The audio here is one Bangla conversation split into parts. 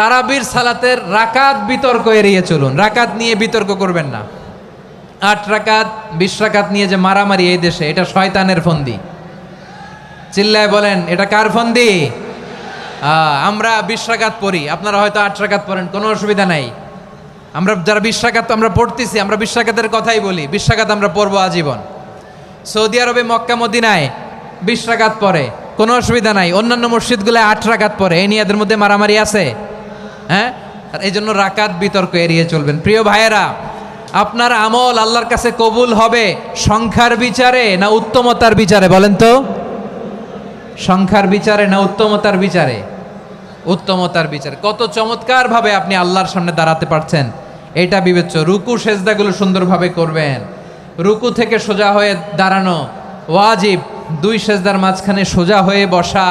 তারাবির সালাতের রাকাত বিতর্ক এড়িয়ে চলুন। রাকাত নিয়ে বিতর্ক করবেন না। 8 রাকাত 20 রাকাত নিয়ে যে মারামারি এই দেশে, এটা শয়তানের ফন্দি। চিল্লায় বলেন, এটা কার ফন্দি? আমরা 20 রাকাত পড়ি, আপনারা হয়তো 8 রাকাত পড়েন, কোনো অসুবিধা নাই। আমরা যারা 20 রাকাত আমরা পড়তেছি, আমরা 20 রাকাতের কথাই বলি, 20 রাকাত আমরা পড়বো আজীবন। সৌদি আরবে মক্কা মদিনায় 20 রাকাত পড়ে, কোনো অসুবিধা নাই। অন্যান্য মসজিদগুলোয় 8 রাকাত পড়ে, এই নিয়ে এদের মধ্যে মারামারি আছে? হ্যাঁ, আর এই জন্য রাকাত বিতর্ক এড়িয়ে চলবেন। প্রিয় ভাইয়েরা, আপনার আমল আল্লাহর কাছে কবুল হবে সংখ্যার বিচারে না উত্তমতার বিচারে? বলেন তো, সংখ্যার বিচারে না উত্তমতার বিচারে? উত্তমতার বিচারে। কত চমৎকার ভাবে আপনি আল্লাহর সামনে দাঁড়াতে পারছেন এটা বিবেচ্য। রুকু সেজদাগুলো সুন্দরভাবে করবেন। রুকু থেকে সোজা হয়ে দাঁড়ানো ওয়াজিব, 2 সেজদার মাঝখানে সোজা হয়ে বসা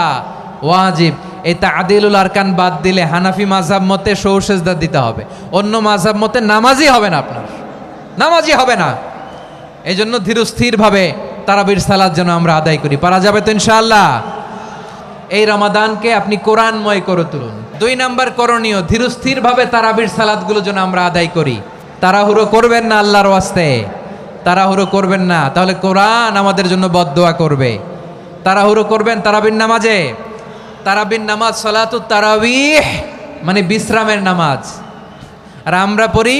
ওয়াজিব। এই তা'দিলুল আরকান বাদ দিলে হানাফি মাযহাব মতে সৌ সেজদা দিতে হবে, অন্য মাযহাব মতে নামাজই হবে না, আপনার নামাজই হবে না। এই জন্য ধীরস্থিরভাবে তারাবির সালাত যেন আমরা আদায় করি। পারা যাবে তো ইনশাআল্লাহ? এই রমাদানকে আপনি কোরআনময় করে তুলুন। 2 নাম্বার করণীয়, ধীরস্থিরভাবে তারাবির সালাতগুলো যেন আমরা আদায় করি। তাড়াহুড়ো করবেন না আল্লাহর ওয়াস্তে, তাড়াহুড়ো করবেন না, তাহলে কোরআন আমাদের জন্য বদদোয়া করবে। তাড়াহুড়ো করবেন তারাবির নামাজে। তারাবির নামাজ সালাতুত তারাবিহ মানে বিশ্রামের নামাজ, আর আমরা পড়ি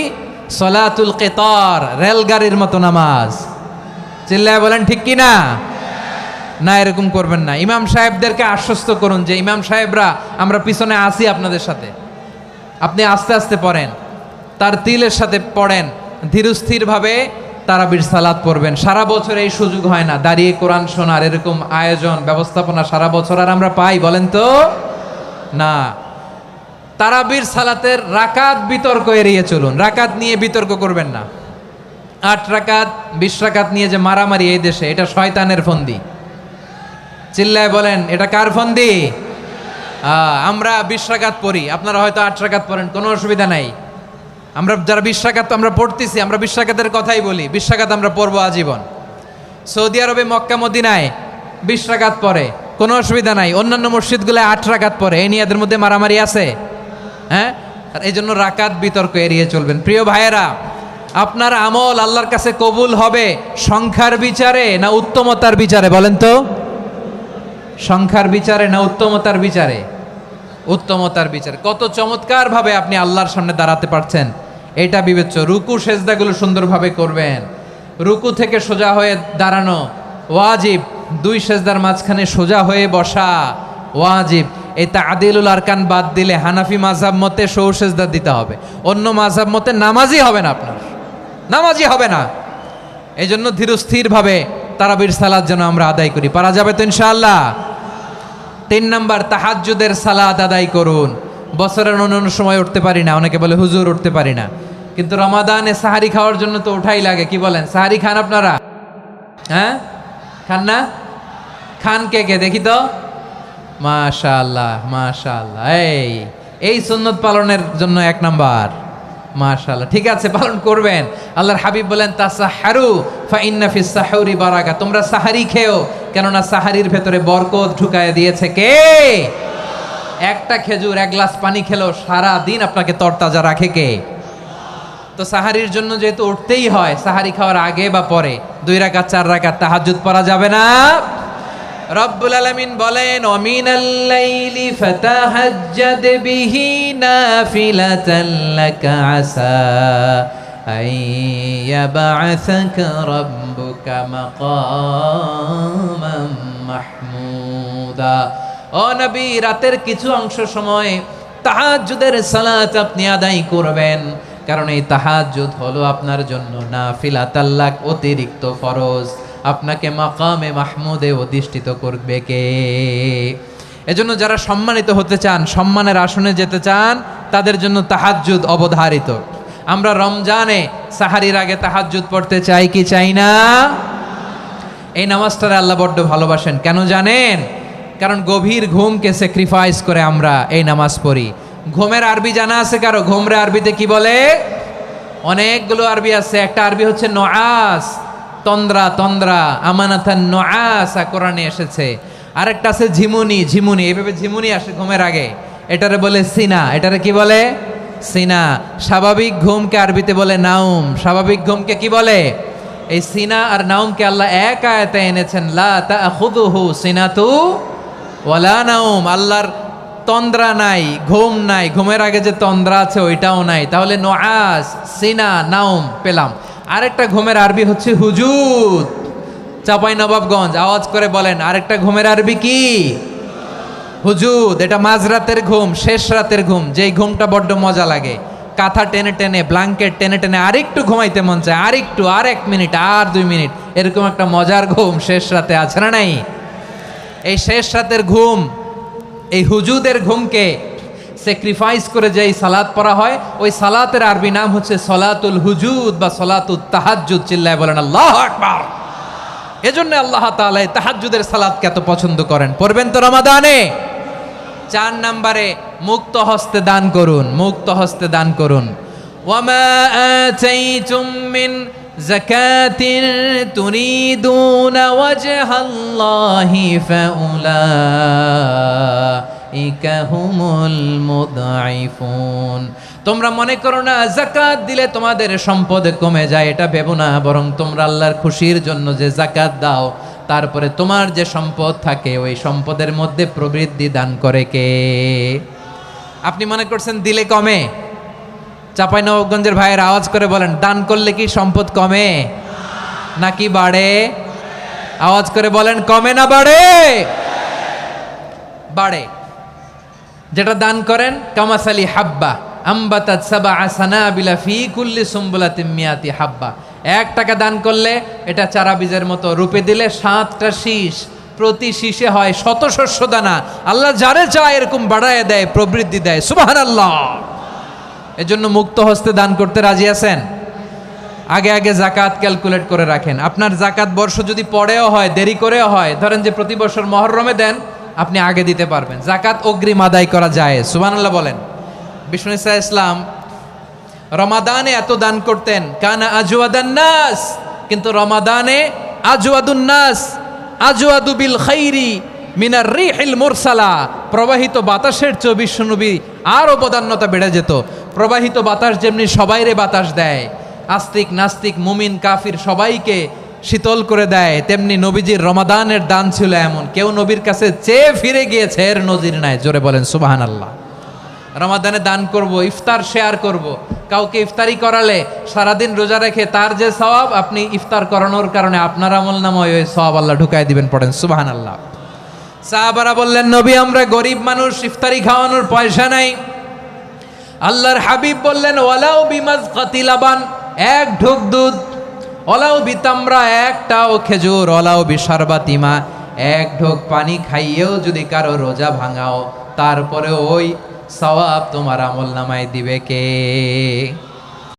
সালাতুল কিতার, রেলগাড়ির মতো নামাজ। চিল্লায় বলেন ঠিক কি না? না, এরকম করবেন না। ইমাম সাহেবদেরকে আশ্বস্ত করুন যে ইমাম সাহেবরা আমরা পিছনে আসি আপনাদের সাথে, আপনি আস্তে আস্তে পড়েন, তার তিলের সাথে পড়েন, ধীরস্থিরভাবে তারাবির সালাত পড়বেন। সারা বছর এই সুযোগ হয় না, দাঁড়িয়ে কোরআন শোনার এরকম আয়োজন ব্যবস্থাপনা সারা বছর আর আমরা পাই? বলেন তো না। তারাবির সালাতের রাকাত বিতর্ক এড়িয়ে চলুন। রাকাত নিয়ে বিতর্ক করবেন না। 8 রাকাত 20 রাকাত নিয়ে যে মারামারি এই দেশে, এটা শয়তানের ফন্দি। চিল্লায় বলেন, এটা কার ফন্দি? আমরা 20 রাকাত পড়ি, আপনারা হয়তো 8 রাকাত পড়েন, কোনো অসুবিধা নাই। আমরা যারা 20 রাকাত আমরা পড়তেছি, আমরা 20 রাকাতের কথাই বলি, 20 রাকাত আমরা পড়বো আজীবন। সৌদি আরবে মক্কা মদিনায় 20 রাকাত পড়ে, কোনো অসুবিধা নাই। অন্যান্য মসজিদগুলোয় 8 রাকাত পড়ে, এই নিয়ে এদের মধ্যে মারামারি আছে? হ্যাঁ, আর এই জন্য রাকাত বিতর্ক এড়িয়ে চলবেন। প্রিয় ভাইয়েরা, আপনার আমল আল্লাহর কাছে কবুল হবে সংখ্যার বিচারে না উত্তমতার বিচারে? বলেন তো, সংখ্যার বিচারে না উত্তমতার বিচারে? উত্তমতার বিচারে। কত চমৎকার ভাবে আপনি আল্লাহর সামনে দাঁড়াতে পারছেন এটা বিবেচ্য। রুকু সেজদাগুলো সুন্দরভাবে করবেন। রুকু থেকে সোজা হয়ে দাঁড়ানো ওয়াজিব, 2 সেজদার মাঝখানে সোজা হয়ে বসা ওয়াজিব। এই তা'দিলুল আরকান বাদ দিলে হানাফি মাযহাব মতে সৌ সেজদা দিতে হবে, অন্য মাযহাব মতে নামাজই হবে না, আপনার নামাজই হবে না। এই জন্য ধীরস্থিরভাবে তারাবির সালাত যেন আমরা আদায় করি। পারা যাবে তো ইনশাআল্লাহ? 3 নাম্বার, তাহাজ্জুদের সালাত আদায় করুন। বছরের অন্য সময় উঠতে পারি না, অনেকে বলে হুজুর উঠতে পারি না, কিন্তু রমাদানে সাহারি খাওয়ার জন্য তো ওঠাই লাগে। কি বলেন, সাহারি খান আপনারা? হ্যাঁ, খান না? খান কে কে দেখি তো? মাশাআল্লাহ মাশাআল্লাহ। এই সুন্নত পালনের জন্য 1 নাম্বার। মাশাআল্লাহ, ঠিক আছে, পালন করবেন। আল্লাহর হাবিব বলেন, তাসাহারু ফা ইন্না ফিস সাহুরি বারাকা, তোমরা সাহারি খেও, কেননা সাহারির ভেতরে বরকত ঢুকায় দিয়েছে কে? একটা খেজুর 1 গ্লাস পানি খেলো সারা দিন আপনাকে তরতাজা রাখে কে? তো সাহারির জন্য যেহেতু উঠতেই হয়, সাহারি খাওয়ার আগে বা পরে 2 রাকাত 4 রাকাত তাহাজ্জুদ পড়া যাবে না? রব্বুল আলামিন বলেন, ওয়ামিনাল লাইলি ফাতাহাজ্জাদ বিহি নাফিলাতান লাকা আসা আইয়াবআসাকা রাব্বুকা মাকামান মাহমুদা। ও নবী, রাতের কিছু অংশ সময় তাহাজ্জুদের সালাত আপনি আদায় করবেন, কারণ এই তাহাজ্জুদ হলো আপনার জন্য নাফিলাতাল লাক, অতিরিক্ত ফরজ। আপনাকে মাকামে মাহমুদে অধিষ্ঠিত করবে কে? এজন্য যারা সম্মানিত হতে চান, সম্মানের আসনে যেতে চান, তাদের জন্য তাহাজ্জুদ অবধারিত। আমরা রমজানে সাহারির আগে তাহাজ্জুদ পড়তে চাই কি চাই না? এই নামাজটারে আল্লাহ বড্ড ভালোবাসেন। কেন জানেন? কারণ গভীর ঘুমকে স্যাক্রিফাইস করে আমরা এই নামাজ পড়ি। ঘুমের আরবি জানা আছে কারো? ঘুমরে আরবিতে কি বলে? অনেকগুলো আরবি আছে। একটা আরবি হচ্ছে নুআস, তন্দ্রা, তন্দ্রা, আমানাতান নুআসা কোরআনে এসেছে। আরেকটা আছে ঝিমুনি, ঝিমুনি, এইভাবে ঝিমুনি আসে ঘুমের আগে। এটারে বলে সিনা। এটারে কি বলে? সিনা। স্বাভাবিক ঘুমকে আরবিতে বলে নাউম। স্বাভাবিক ঘুমকে কি বলে? এই সিনা আর নাউমকে আল্লাহ এক আয়াতে এনেছেন, লা তাখুযুহু সিনাতু ওয়ালা নাউম। আল্লাহর তন্দ্রা নাই, ঘুম নাই, ঘুমের আগে যে তন্দ্রা আছে ওইটাও নাই। তাহলে নুআস, সিনা, নাউম পেলাম। আরেকটা ঘুমের আরবি হচ্ছে হুজুদ। চাঁপাইনবাবগঞ্জ আওয়াজ করে বলেন, আরেকটা ঘুমের আরবি কি? হুজুদ। এটা মাঝরাতের ঘুম, শেষ রাতের ঘুম, যেই ঘুমটা বড্ড মজা লাগে। কাঁথা টেনে টেনে, ব্ল্যাঙ্কেট টেনে টেনে আরেকটু ঘুমাইতে মন চায়, আরেকটু, আর 1 মিনিট, আর 2 মিনিট, এরকম একটা মজার ঘুম শেষ রাতে আছে না নাই? এই শেষ রাতের ঘুম, এই হুজুদের ঘুমকে স্যাক্রিফাইস করে যে এই সালাত পড়া হয়, ওই সালাতের আরবি নাম হচ্ছে সলাতুল হুজুদ বা সলাতুত তাহাজ্জুদ। চিল্লায় বলেন আল্লাহু আকবার। এজন্য আল্লাহ তাআলা এই তাহাজ্জুদের সালাতকে এত পছন্দ করেন। পড়বেন তো রমাদানে। 4 নম্বরে মুক্ত হস্তে দান করুন, মুক্ত হস্তে দান করুন। ওয়ামা আতাইতুম মিন যাকাতিন তুরিদুনা ওয়াজহাল্লাহি ফাউলাইকা হুমুল মুদঈফুন। তোমরা মনে করো না যাকাত দিলে তোমাদের সম্পদ কমে যায়, এটা ভেবো না। বরং তোমরা আল্লাহর খুশির জন্য যে যাকাত দাও, তারপরে তোমার যে সম্পদ থাকে ওই সম্পদের মধ্যে প্রবৃদ্ধি দান করে কে? আপনি মনে করছেন দিলে কমে? চাঁপাইনবাবগঞ্জের ভাইয়ের আওয়াজ করে বলেন, দান করলে কি সম্পদ কমে নাকি বাড়ে? আওয়াজ করে বলেন, কমে না বাড়ে? বাড়ে। যেটা দান করেন, কামাসালি হাব্বা আম্বাতাত সাবআ সানাবিলা ফি কুল্লি সুম্বুলাতিন মিয়াতি হাব্বা। 1 টাকা দান করলে এটা চারা বীজের মতো, রূপে দিলে 7টা শীষ, প্রতি শীষে হয় 100 শস্য দানা। আল্লাহ যারে চায় এরকম বাড়ায় দেয়, প্রবৃদ্ধি দেয়। সুবহানাল্লাহ। এজন্য মুক্ত হস্তে দান করতে রাজি আছেন? আগে আগে যাকাত ক্যালকুলেট করে রাখেন। আপনার যাকাত বর্ষ যদি পরেও হয়, দেরি করেও হয়, ধরেন যে প্রতি বছর মুহররমে দেন, আপনি আগে দিতে পারবেন। যাকাত অগ্রিম আদায় করা যায়। সুবহানাল্লাহ বলেন। বিষ্ণু ইসা ইসলাম রমাদানে এত দান করতেন, কানা আজওয়াদান নাস, কিন্তু রমাদানে আজওয়াদুন নাস আজওয়াদু বিল খাইরি মিনার রিহিল মুরসালা। প্রবাহিত বাতাসের চেয়ে বিশ্বনবী আরও বদান্যতা বেড়ে যেত। প্রবাহিত বাতাস যেমনি সবাইরে বাতাস দেয়, আস্তিক নাস্তিক মুমিন কাফির সবাইকে শীতল করে দেয়, তেমনি নবীজির রমাদানের দান ছিল এমন, কেউ নবীর কাছে চেয়ে ফিরে গিয়েছে এর নজির নাই। জোরে বলেন সুবহানাল্লাহ। রমাদানে দান করব, ইফতার শেয়ার করব। কাউকে ইফতারি করালে সারাদিন রোজা রেখে তার যে সওয়াব, আপনি ইফতার করানোর কারণে আপনার আমলনামায় ওই সওয়াব আল্লাহ ঢুকায় দিবেন। পড়েন সুবহানাল্লাহ। সাহাবারা বললেন, নবী আমরা গরিব মানুষ, ইফতারি খাওয়ানোর পয়সা নাই। আল্লাহর হাবিব বললেন, ওয়ালাউ বিমাজকাতি লাবান, 1 ঢোক দুধ, ওয়ালাউ বিতামরা, 1টাও খেজুর, ওয়ালাউ বিশারবাতিমা, 1 ঢোক পানি খাইয়েও যদি কারো রোজা ভাঙাও, তারপরে ওই সওয়াব তোমার আমলনামায় দিবে কে?